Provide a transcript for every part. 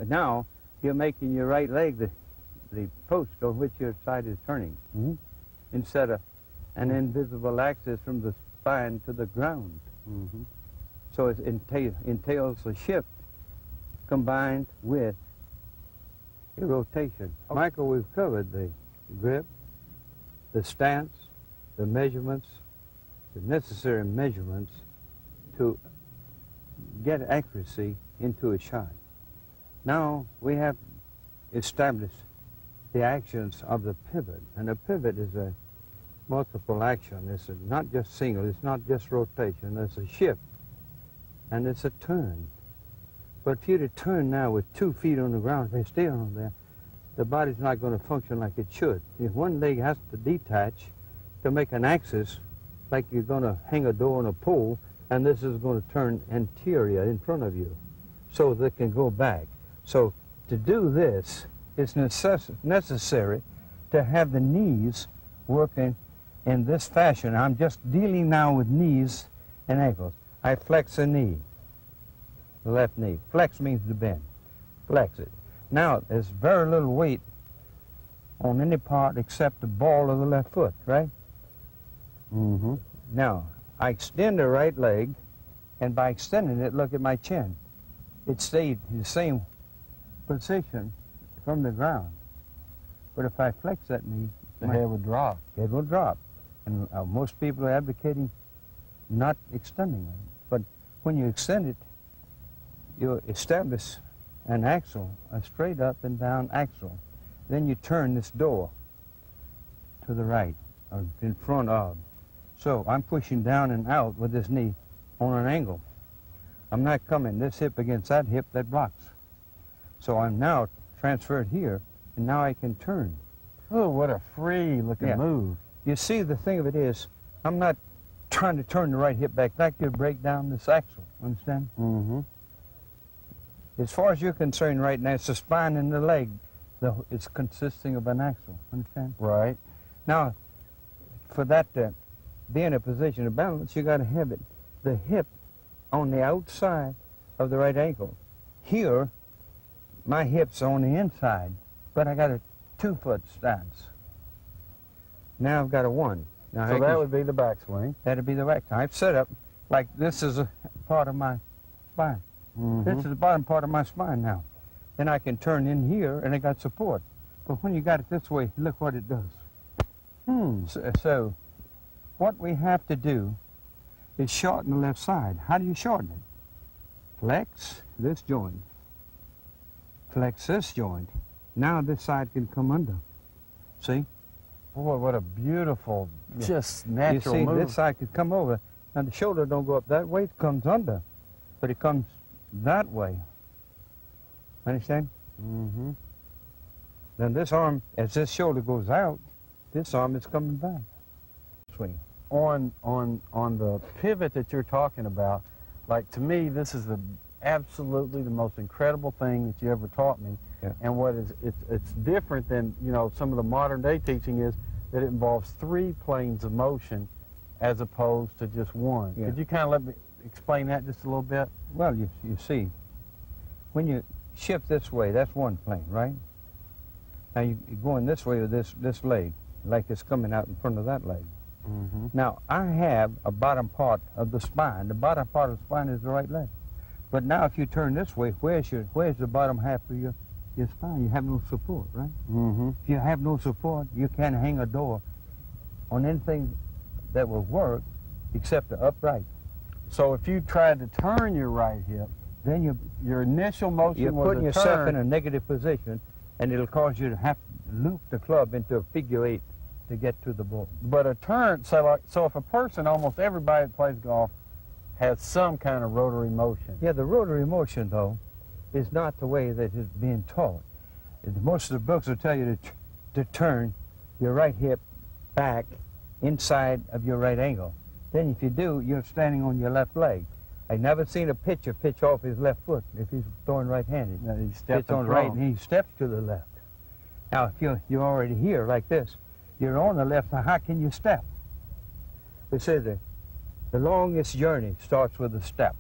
now you're making your right leg the post on which your side is turning, instead of an invisible axis from the spine to the ground. So it entails a shift combined with a rotation. Michael, we've covered the grip, the stance, the measurements, the necessary measurements to get accuracy into a shot. Now we have established the actions of the pivot, and a pivot is a multiple action. It's not just single, it's not just rotation, it's a shift, and it's a turn. But if you to turn now with 2 feet on the ground, if they stay on there, the body's not going to function like it should. If one leg has to detach to make an axis, like you're going to hang a door on a pole, and this is going to turn anterior in front of you, so they can go back. So to do this, it's necessary to have the knees working in this fashion. I'm just dealing now with knees and ankles. I flex a knee, the left knee. Flex means to bend. Flex it. Now, there's very little weight on any part except the ball of the left foot, right? Now, I extend the right leg, and by extending it, look at my chin. It stayed in the same position from the ground. But if I flex that knee, the head would drop. Head will drop. And most people are advocating not extending it. But when you extend it, you establish an axle, a straight up and down axle. Then you turn this door to the right, or in front of. So I'm pushing down and out with this knee on an angle. I'm not coming this hip against that hip that blocks. So I'm now transferred here, and now I can turn. Oh, what a free looking move. You see, the thing of it is, I'm not trying to turn the right hip back. That could break down this axle, understand? As far as you're concerned right now, it's the spine and the leg. It's consisting of an axle, understand? Right. Now, for that to be in a position of balance, you got to have the hip on the outside of the right ankle. Here, my hip's on the inside, but I got a 2-foot stance. Now I've got a 1. Now so that would be the backswing. That'd be the backswing. I've set up like this is a part of my spine. This is the bottom part of my spine now. Then I can turn in here, and I got support. But when you got it this way, look what it does. So what we have to do is shorten the left side. How do you shorten it? Flex this joint. Flex this joint. Now this side can come under. See? Boy, what a beautiful, just natural move. move. This side could come over. Now the shoulder don't go up that way, it comes under. But it comes that way. Understand? Then this arm, as this shoulder goes out, this arm is coming back. Swing. On the pivot that you're talking about, like to me, this is absolutely the most incredible thing that you ever taught me. And what is it's different than some of the modern day teaching is that it involves 3 planes of motion as opposed to just one. Could you kind of let me explain that just a little bit? Well, you see, when you shift this way, that's one plane, right? Now you're going this way with this leg, like it's coming out in front of that leg. Now I have a bottom part of the spine. The bottom part of the spine is the right leg. But now if you turn this way, where's the bottom half of your spine? You have no support, right? If you have no support, you can't hang a door on anything that will work except the upright. So if you tried to turn your right hip, then your initial motion you're was putting a yourself turn. in a negative position, and it'll cause you to have to loop the club into a figure 8 to get to the ball. But a turn, so if a person, almost everybody that plays golf, has some kind of rotary motion. Yeah, the rotary motion, though, is not the way that it's being taught. Most of the books will tell you to turn your right hip back inside of your right ankle. Then if you do, you're standing on your left leg. I've never seen a pitcher pitch off his left foot if he's throwing right-handed. No, he steps on the right and he steps to the left. Now, if you're already here like this, you're on the left, so how can you step? They say the longest journey starts with a step.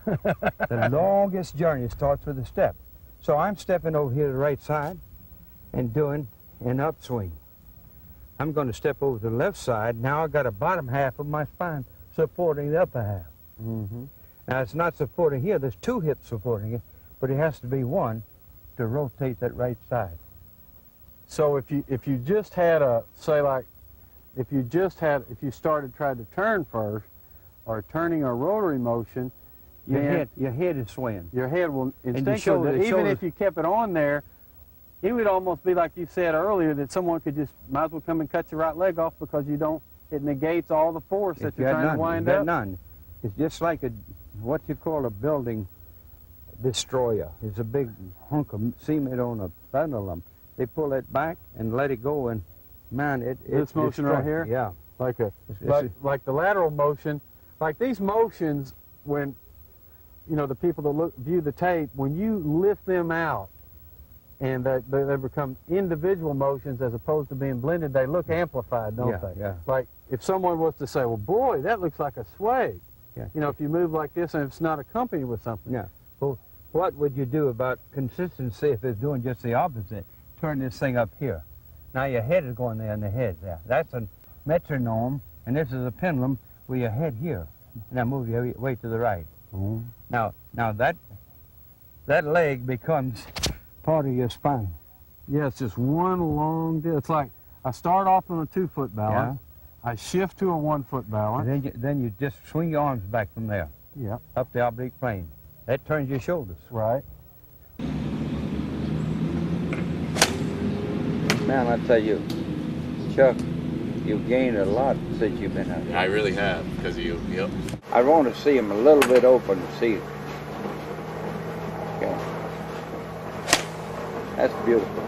The longest journey starts with a step. So I'm stepping over here to the right side and doing an upswing. I'm going to step over to the left side. Now I've got a bottom half of my spine supporting the upper half. Now it's not supporting here. There's two hips supporting it, but it has to be one to rotate that right side. So if you just had a, say like, if you started trying to turn first, or turning a rotary motion, your head is swaying. Your head will instinctively, even if you kept it on there, it would almost be like you said earlier, that someone could just, might as well come and cut your right leg off because you don't, it negates all the force that you're trying to wind up. None. It's just like what you call a building destroyer. It's a big hunk of cement on a pendulum. They pull it back and let it go, and man, this motion right here? Yeah. Like like the lateral motion, like these motions, when, you know, the people that view the tape, when you lift them out and they become individual motions as opposed to being blended, they look amplified, don't they? Yeah. Like if someone was to say, well, boy, that looks like a sway. Yeah. You know, if you move like this and it's not accompanied with something. Yeah. Well, what would you do about consistency if it's doing just the opposite? Turn this thing up here. Now your head is going there and the head there. That's a metronome, and this is a pendulum with your head here. Now move your weight to the right. Now that leg becomes part of your spine. Yeah, it's just one long, it's like I start off on a 2-foot balance, I shift to a 1-foot balance. And then you just swing your arms back from there. Yeah. Up the oblique plane. That turns your shoulders. Right. Man, I tell you, Chuck, you've gained a lot since you've been out here. I really have, because of you. Yep. I want to see them a little bit open to see it. Okay. That's beautiful.